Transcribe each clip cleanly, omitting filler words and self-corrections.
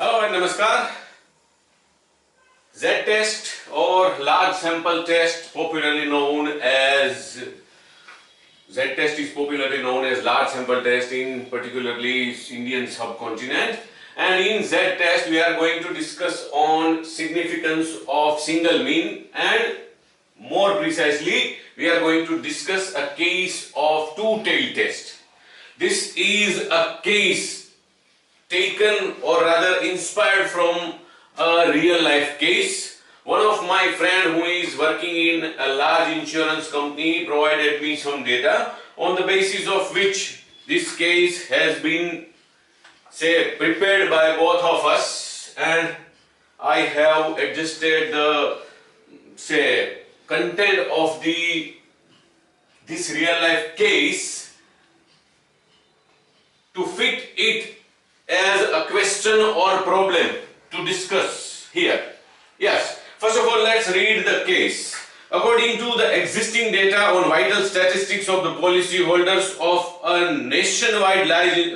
Hello and Namaskar. Z-test or large sample test, popularly known as Z-test, is popularly known as large sample test in particularly Indian subcontinent. And in Z-test we are going to discuss on significance of single mean, and more precisely we are going to discuss a case of two-tailed test. This is a case taken or rather inspired from a real life case. One of my friend who is working in a large insurance company provided me some data on the basis of which this case has been prepared by both of us, and I have adjusted the content of this real life case to fit it as a question or problem to discuss here. Yes, first of all, let's read the case. According to the existing data on vital statistics of the policyholders of a nationwide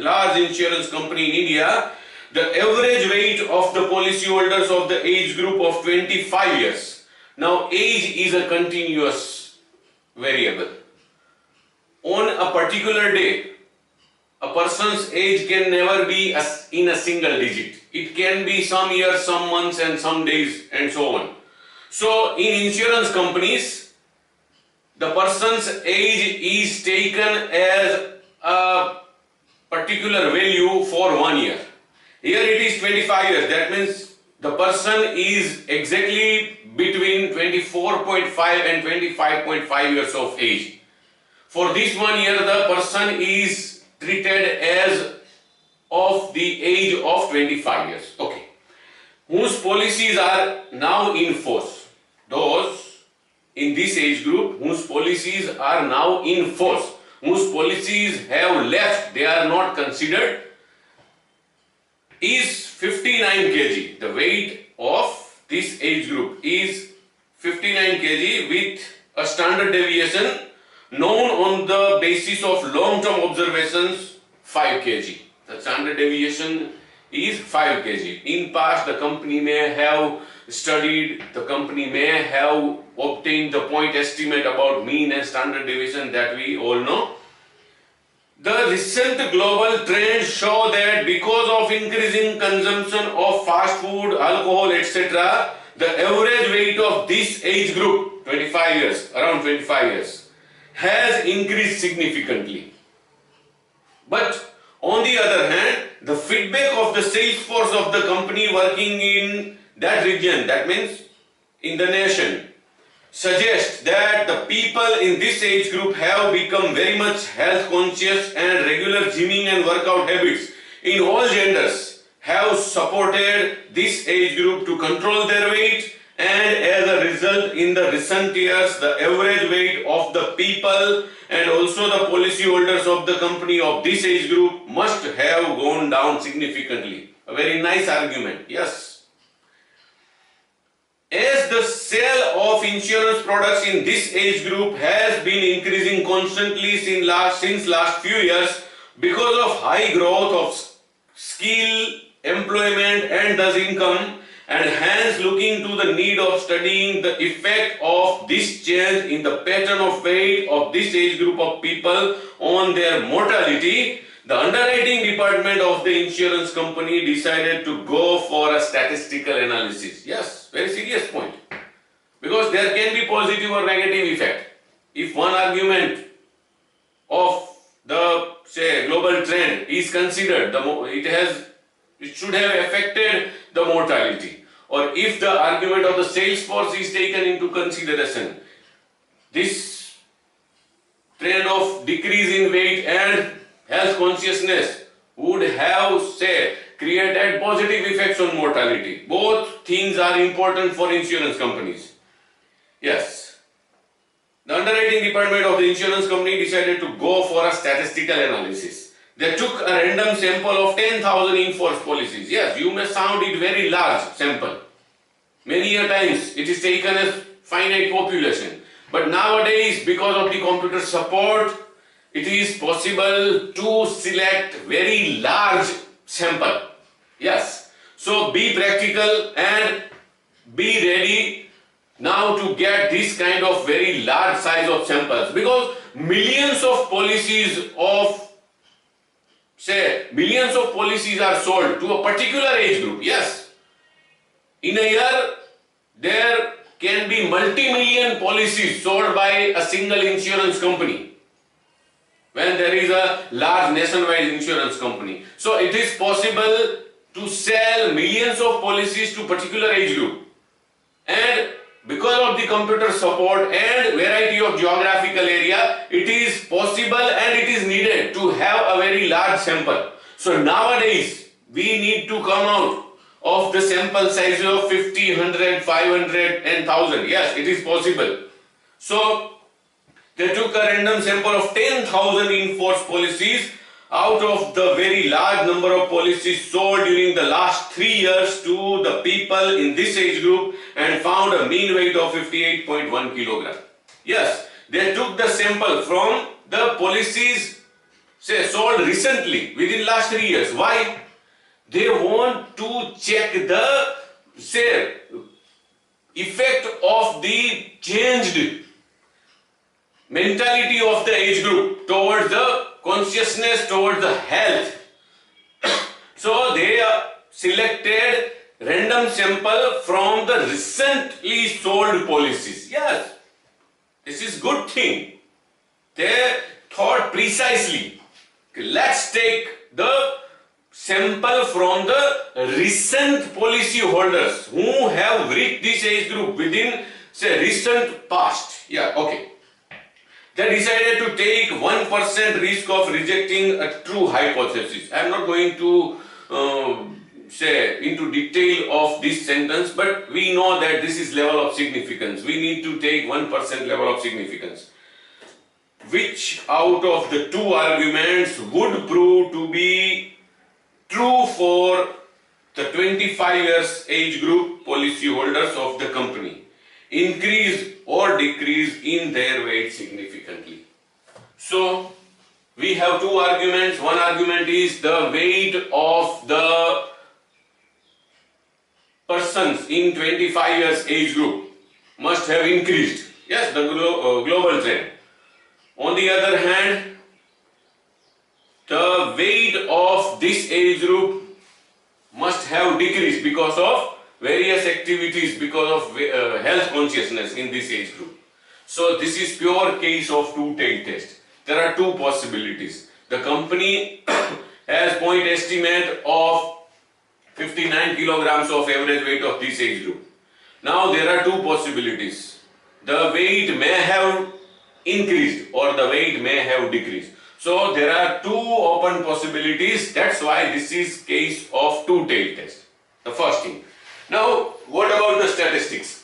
large insurance company in India, the average weight of the policyholders of the age group of 25 years. Now, age is a continuous variable. On a particular day, a person's age can never be in a single digit. It can be some years, some months and some days and so on. So in insurance companies, the person's age is taken as a particular value for 1 year. Here it is 25 years. That means the person is exactly between 24.5 and 25.5 years of age. For this 1 year, the person is treated as of the age of 25 years. Okay. Whose policies are now in force? Those in this age group whose policies are now in force, whose policies have left, they are not considered, is 59 kg. The weight of this age group is 59 kg with a standard deviation known on the basis of long-term observations 5 kg. The standard deviation is 5 kg. In past, the company may have studied, the company may have obtained the point estimate about mean and standard deviation that we all know. The recent global trends show that because of increasing consumption of fast food, alcohol, etc., the average weight of this age group, 25 years, around 25 years, has increased significantly. But on the other hand, the feedback of the sales force of the company working in that region, that means in the nation, suggests that the people in this age group have become very much health conscious, and regular gymming and workout habits in all genders have supported this age group to control their weight. And as a result, in the recent years, the average weight of the people and also the policyholders of the company of this age group must have gone down significantly. A very nice argument, yes. As the sale of insurance products in this age group has been increasing constantly since last few years because of high growth of skill, employment and thus income, and hence looking to the need of studying the effect of this change in the pattern of weight of this age group of people on their mortality, the underwriting department of the insurance company decided to go for a statistical analysis. Yes, very serious point. Because there can be positive or negative effect. If one argument of the global trend is considered, it should have affected the mortality. Or if the argument of the sales force is taken into consideration, this trend of decrease in weight and health consciousness would have, created positive effects on mortality. Both things are important for insurance companies. Yes. The underwriting department of the insurance company decided to go for a statistical analysis. They took a random sample of 10,000 in-force policies. Yes, you may sound it very large sample. Many a times it is taken as finite population. But nowadays, because of the computer support, it is possible to select very large sample. Yes. So be practical and be ready now to get this kind of very large size of samples, because millions of policies are sold to a particular age group. Yes, in a year there can be multi-million policies sold by a single insurance company when there is a large nationwide insurance company. So it is possible to sell millions of policies to particular age group, and because of the computer support and variety of geographical area, it is possible and it is needed to have a very large sample. So nowadays we need to come out of the sample size of 50, 100, 500 and 1000. Yes, it is possible. So they took a random sample of 10,000 in-force policies out of the very large number of policies sold during the last 3 years to the people in this age group and found a mean weight of 58.1 kilogram. Yes, they took the sample from the policies sold recently within last 3 years. Why? They want to check the effect of the changed mentality of the age group towards the consciousness, towards the health. So they selected random sample from the recently sold policies. Yes, this is good thing. They thought precisely, let's take the sample from the recent policy holders who have reached this age group within recent past. Yeah, okay. They decided to take 1% risk of rejecting a true hypothesis. I am not going to say into detail of this sentence, but we know that this is level of significance. We need to take 1% level of significance. Which out of the two arguments would prove to be true for the 25 years age group policy holders of the company? Increase or decrease in their weight significantly. So we have two arguments. One argument is the weight of the persons in 25 years age group must have increased. Yes, the global trend. On the other hand, the weight of this age group must have decreased because of various activities, because of health consciousness in this age group. So this is pure case of two-tailed test. There are two possibilities. The company has point estimate of 59 kilograms of average weight of this age group. Now there are two possibilities. The weight may have increased or the weight may have decreased. So there are two open possibilities. That's why this is case of two-tailed test. The first thing. Now, what about the statistics?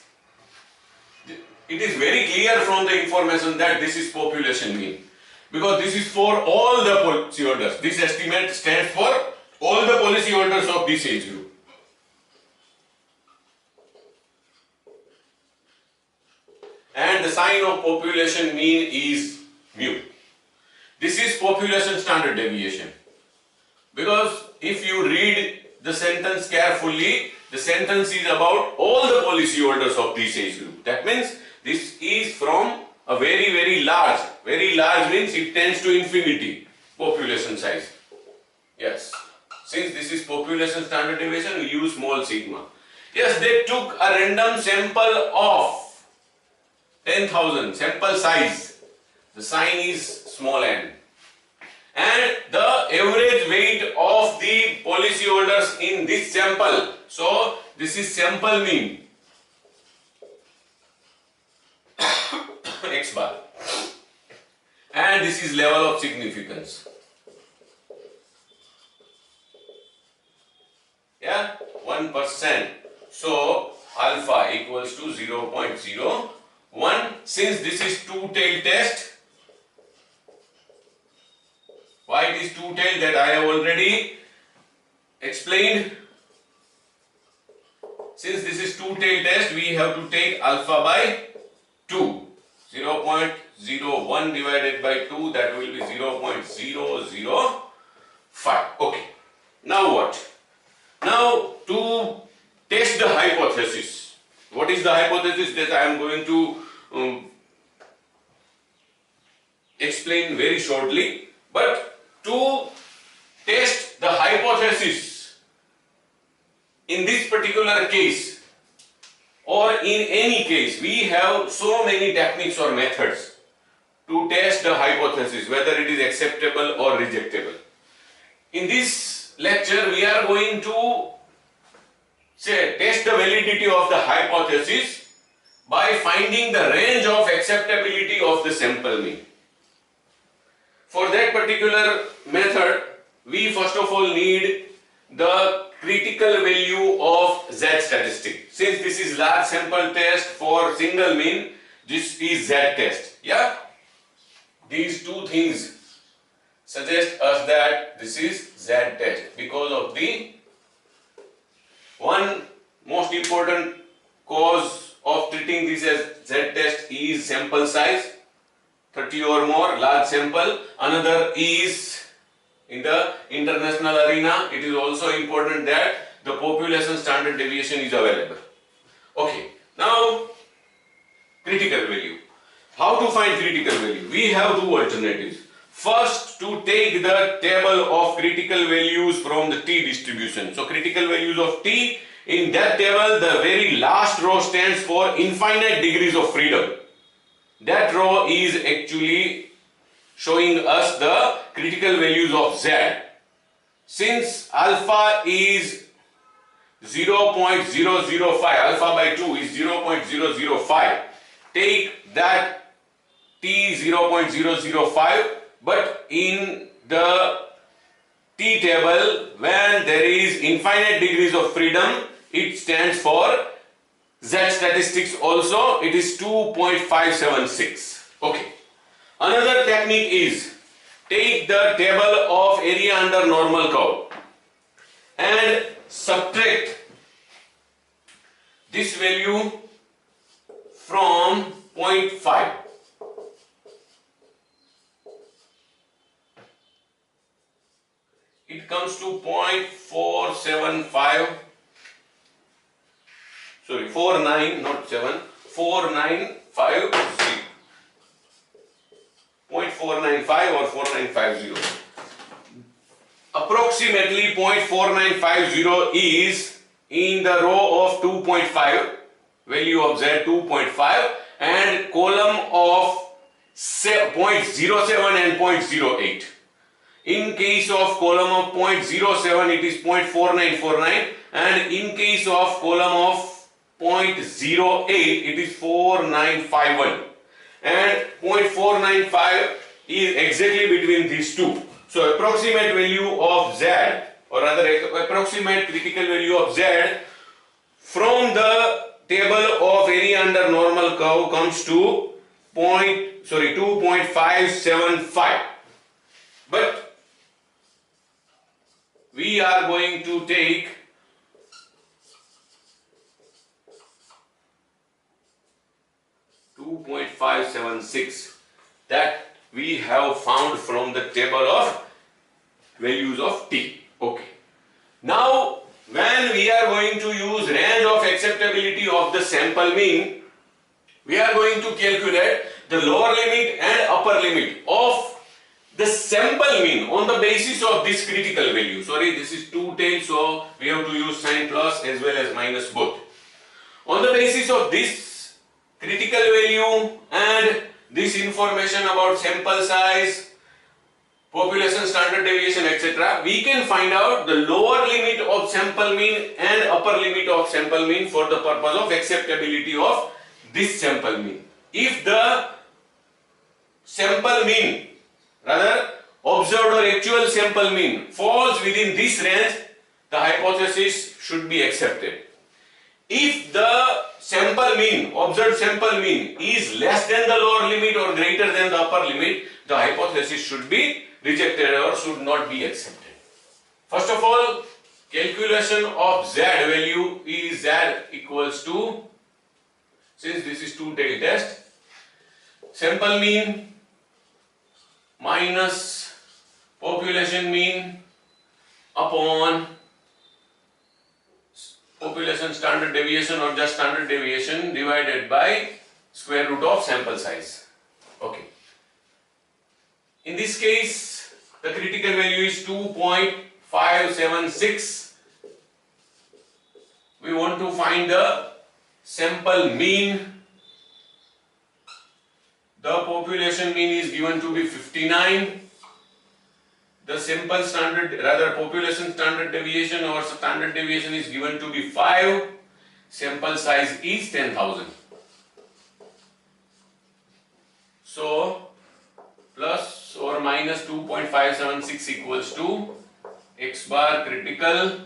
It is very clear from the information that this is population mean, because this is for all the policyholders. This estimate stands for all the policyholders of this age group. And the sign of population mean is mu. This is population standard deviation, because if you read the sentence carefully, the sentence is about all the policyholders of this age group. That means this is from a very, very large means it tends to infinity population size. Yes, since this is population standard deviation, we use small sigma. Yes, they took a random sample of 10,000, sample size. The sign is small n. And the average weight of the policyholders in this sample. So this is sample mean x bar, and this is level of significance. Yeah, 1%. So alpha equals to 0.01. Since this is two-tailed test, why it is two-tailed, that I have already explained. Since this is two-tailed test, we have to take alpha by 2. 0.01 divided by 2, that will be 0.005. Okay. Now what? Now to test the hypothesis. What is the hypothesis? That I am going to explain very shortly. But to test the hypothesis in this particular case or in any case, we have so many techniques or methods to test the hypothesis, whether it is acceptable or rejectable. In this lecture, we are going to test the validity of the hypothesis by finding the range of acceptability of the sample mean. For that particular method, we first of all need the critical value of Z statistic. Since this is large sample test for single mean, this is Z test. Yeah? These two things suggest us that this is Z test because of the one most important cause of treating this as Z test is sample size, 30 or more, large sample. Another is in the international arena, it is also important that the population standard deviation is available. Okay, now critical value. How to find critical value? We have two alternatives. First, to take the table of critical values from the T distribution. So critical values of T, in that table the very last row stands for infinite degrees of freedom. That row is actually showing us the critical values of Z. Since alpha is 0.005, alpha by 2 is 0.005, take that T 0.005, but in the T table, when there is infinite degrees of freedom, it stands for Z statistics also, it is 2.576. Okay. Another technique is take the table of area under normal curve and subtract this value from 0.5. It comes to 0.475, sorry, 49, not 7, 4950. 0.495 or 4950. Approximately 0.4950 is in the row of 2.5, value of Z 2.5, and column of 0.07 and 0.08. In case of column of 0.07, it is 0.4949, and in case of column of 0.08, it is 4951. And 0.495 is exactly between these two. So approximate value of Z, or rather approximate critical value of Z from the table of area under normal curve comes to 2.575. But we are going to take .576 that we have found from the table of values of T. Okay. Now, when we are going to use range of acceptability of the sample mean, we are going to calculate the lower limit and upper limit of the sample mean on the basis of this critical value. Sorry, this is two-tailed, so we have to use sign plus as well as minus both. On the basis of this critical value and this information about sample size, population standard deviation, etc., we can find out the lower limit of sample mean and upper limit of sample mean for the purpose of acceptability of this sample mean. If the sample mean, rather observed or actual sample mean, falls within this range, the hypothesis should be accepted. If the sample mean, observed sample mean, is less than the lower limit or greater than the upper limit, the hypothesis should be rejected or should not be accepted. First of all, calculation of Z value is Z equals to, since this is two-tailed test, sample mean minus population mean upon population standard deviation or just standard deviation divided by square root of sample size. Okay. In this case, the critical value is 2.576. We want to find the sample mean. The population mean is given to be 59. The simple standard, rather population standard deviation or standard deviation is given to be 5. Sample size is 10,000. So, plus or minus 2.576 equals to x bar critical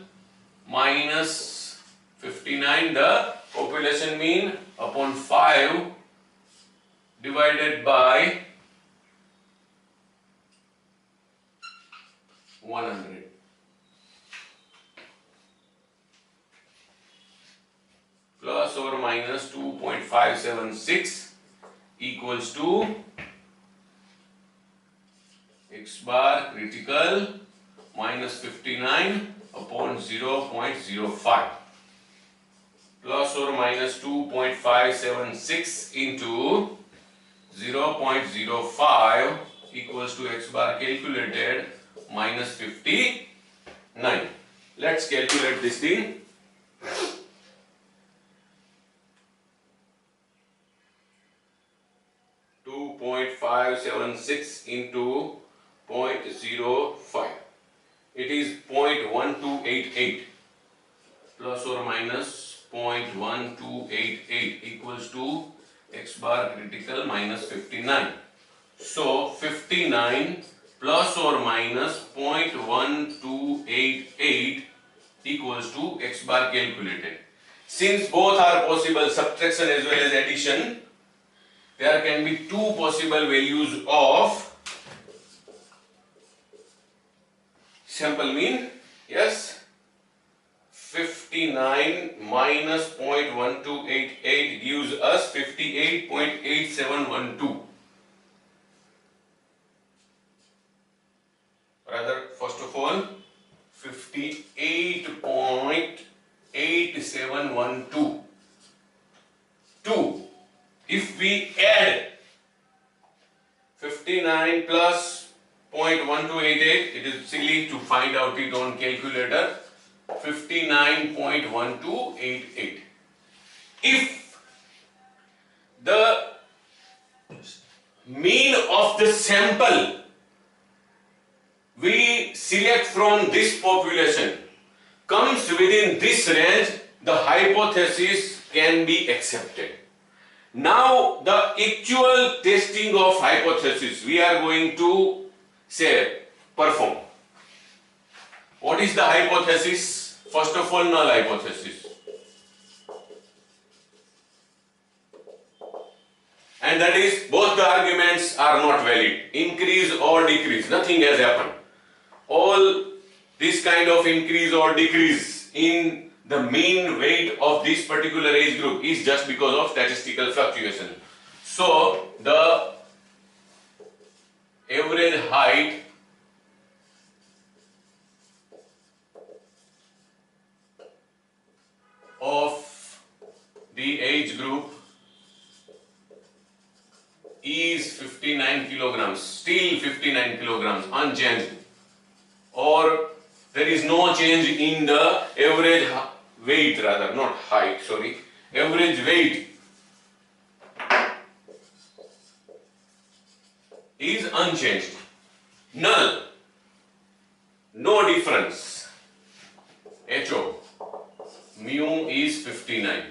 minus 59, the population mean, upon 5 divided by 100. Plus or minus 2.576 equals to x bar critical minus 59 upon 0.05. Plus or minus 2.576 into 0.05 equals to x bar calculated minus 59. Let's calculate this thing. .576 into 0.05. It is 0.1288 plus or minus 0.1288 equals to x bar critical minus 59. So 59 plus or minus 0.1288 equals to x bar calculated. Since both are possible, subtraction as well as addition, there can be two possible values of sample mean. Yes, 59 minus 0.1288 gives us 58.8712. Rather, first of all, 58.8712. 2. If we add 59 plus 0.1288, it is silly to find out it on calculator. 59.1288. If the mean of the sample we select from this population comes within this range, the hypothesis can be accepted. Now the actual testing of hypothesis we are going to say perform. What is the hypothesis? First of all, null hypothesis. And that is both the arguments are not valid. Increase or decrease, nothing has happened. All this kind of increase or decrease in the mean weight of this particular age group is just because of statistical fluctuation. So the average height of the age group is 59 kilograms, still 59 kilograms, unchanged, or there is no change in the average weight, rather not height, sorry, average weight is unchanged, null, no difference, HO, mu is 59.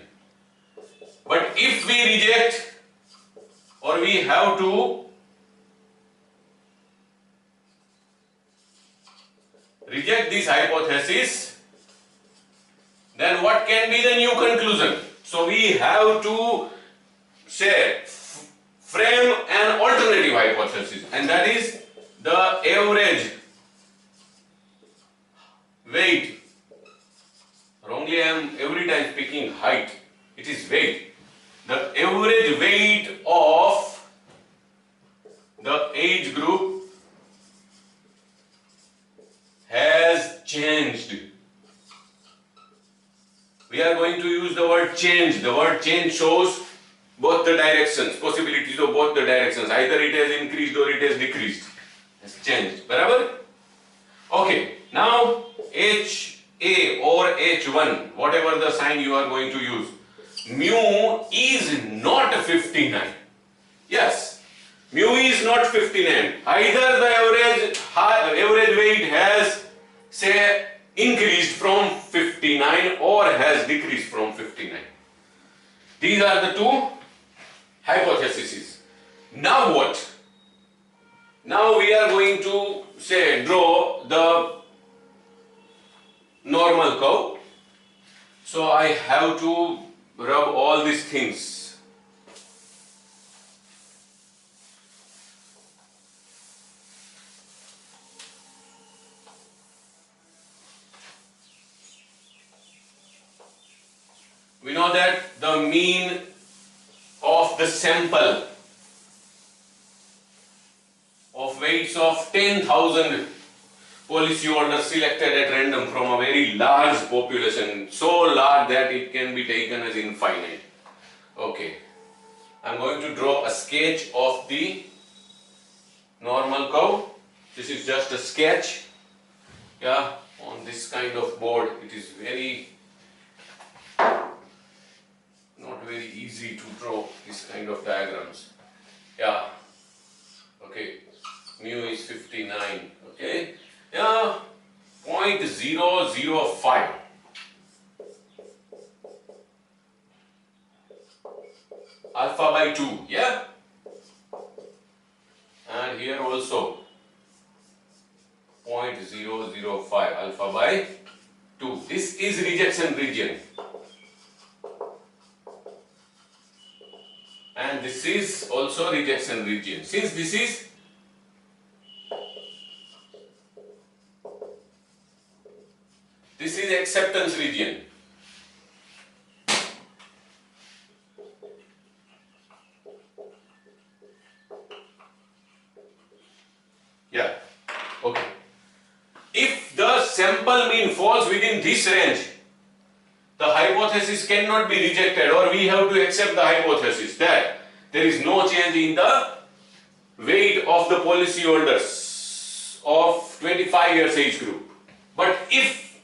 But if we reject or we have to reject this hypothesis, then what can be the new conclusion? So we have to say frame an alternative hypothesis, and that is the average weight. Wrongly, I am every time speaking height. It is weight. The average weight of the age group has changed. we are going to use the word change. The word change shows both the directions, possibilities of both the directions. Either it has increased or it has decreased. It's changed. Barabar? Okay. Now HA or H1, whatever the sign you are going to use, mu is not 59. Yes. Mu is not 59. Either the average weight has, say, increased from 59 or has decreased from 59. These are the two hypotheses. Now what? Now we are going to, say, draw the normal curve. So I have to rub all these things. We know that the mean of the sample of weights of 10,000 policyholders selected at random from a very large population, so large that it can be taken as infinite. Okay, I am going to draw a sketch of the normal curve. This is just a sketch. Yeah, on this kind of board, it is not very easy to draw this kind of diagrams. Yeah, okay, mu is 59, okay, yeah, 0.005. Alpha by 2, yeah, and here also 0.005 alpha by 2. This is rejection region. And this is also rejection region. Since this is acceptance region. Yeah, okay. If the sample mean falls within this range, the hypothesis cannot be rejected, or we have to accept the hypothesis that there is no change in the weight of the policyholders of 25 years age group. But if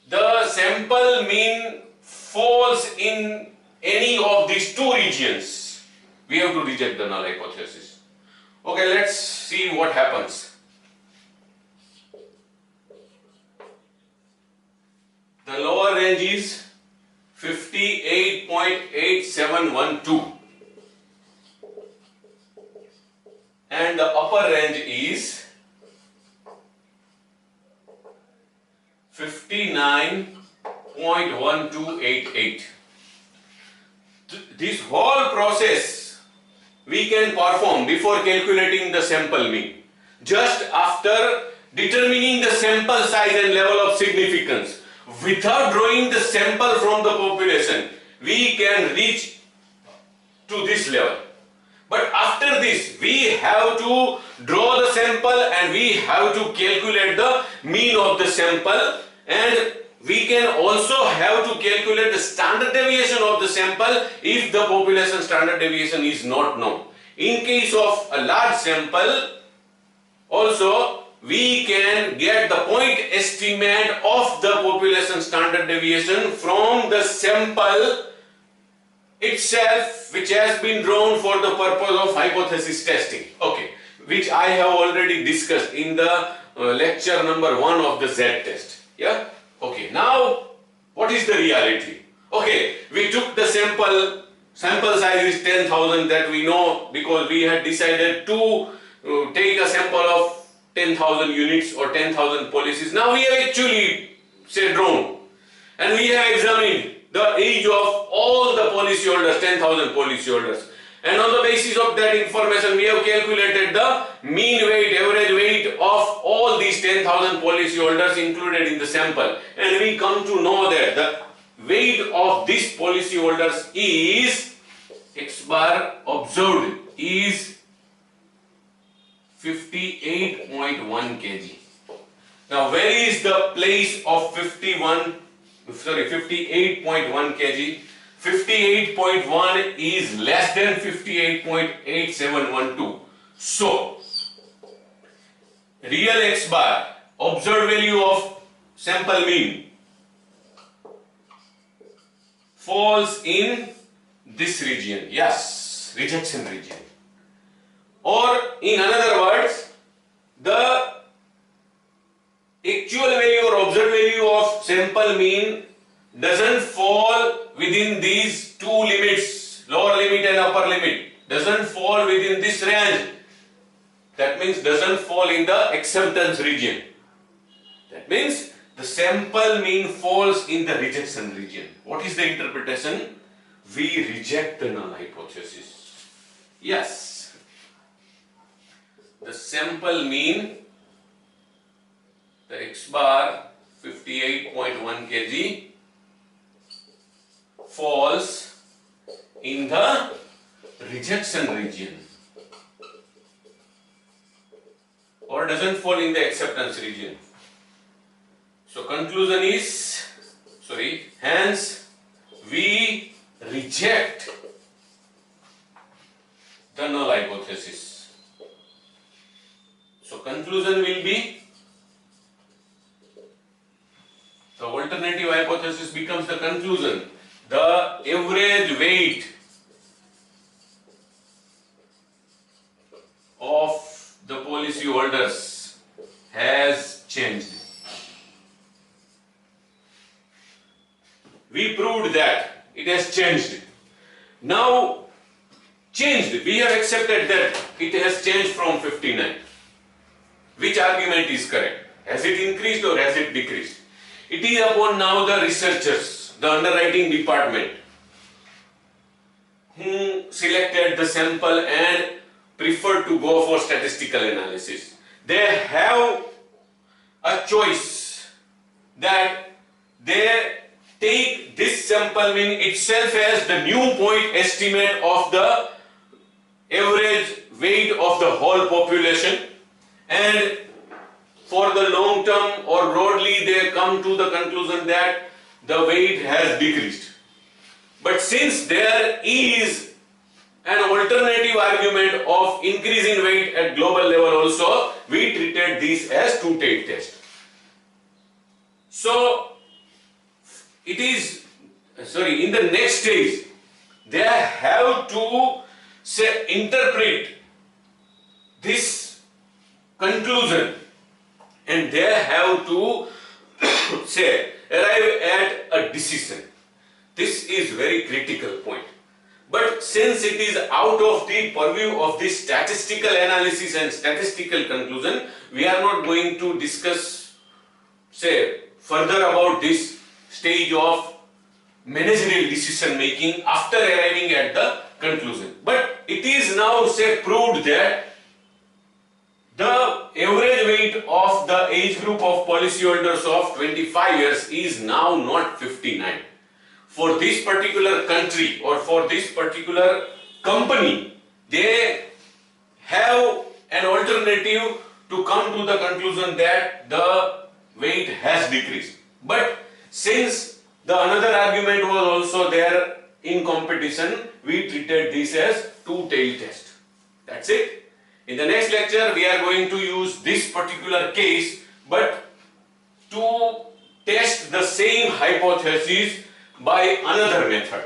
the sample mean falls in any of these two regions, we have to reject the null hypothesis. Okay, let's see what happens. The lower range is 58.8712 and the upper range is 59.1288. This whole process we can perform before calculating the sample mean. Just after determining the sample size and level of significance, without drawing the sample from the population, we can reach to this level. But after this, we have to draw the sample and we have to calculate the mean of the sample, and we can also have to calculate the standard deviation of the sample if the population standard deviation is not known. In case of a large sample, also we can get the point estimate of the population standard deviation from the sample itself, which has been drawn for the purpose of hypothesis testing. Okay, which I have already discussed in the lecture number 1 of the Z test. Yeah. Okay. Now, what is the reality? Okay, we took the sample size is 10,000, that we know because we had decided to take a sample of 10,000 units or 10,000 policies. Now we have actually drawn and we have examined the age of all the policyholders, 10,000 policyholders, and on the basis of that information we have calculated the mean weight, average weight of all these 10,000 policyholders included in the sample, and we come to know that the weight of these policyholders is X bar observed is 58.1 kg. Now, where is the place of 58.1 58.1 kg. 58.1 is less than 58.8712. So, real X bar, observed value of sample mean, falls in this region. Yes, rejection region. Or in other words, the actual value or observed value of sample mean doesn't fall within these two limits, lower limit and upper limit, doesn't fall within this range. That means doesn't fall in the acceptance region. That means the sample mean falls in the rejection region. What is the interpretation? We reject the null hypothesis. Yes. The sample mean, the X bar 58.1 kg, falls in the rejection region or doesn't fall in the acceptance region. So conclusion is, hence we reject the null hypothesis. So conclusion will be, the alternative hypothesis becomes the conclusion. The average weight of the policyholders has changed. We proved that it has changed. Now, changed, we have accepted that it has changed from 59. Which argument is correct? Has it increased or has it decreased? It is upon now the researchers, the underwriting department, who selected the sample and preferred to go for statistical analysis. They have a choice that they take this sample mean itself as the new point estimate of the average weight of the whole population, and for the long term or broadly they come to the conclusion that the weight has decreased. But since there is an alternative argument of increasing weight at global level also, we treated this as two-tailed test. So it is, in the next stage, they have to interpret this conclusion and they have to arrive at a decision. This is very critical point. But since it is out of the purview of this statistical analysis and statistical conclusion, we are not going to discuss, further about this stage of managerial decision making after arriving at the conclusion. But it is now, proved that the average weight of the age group of policyholders of 25 years is now not 59. For this particular country or for this particular company, they have an alternative to come to the conclusion that the weight has decreased. But since the another argument was also there in competition, we treated this as two-tailed test. That's it. In the next lecture, we are going to use this particular case, but to test the same hypothesis by another method.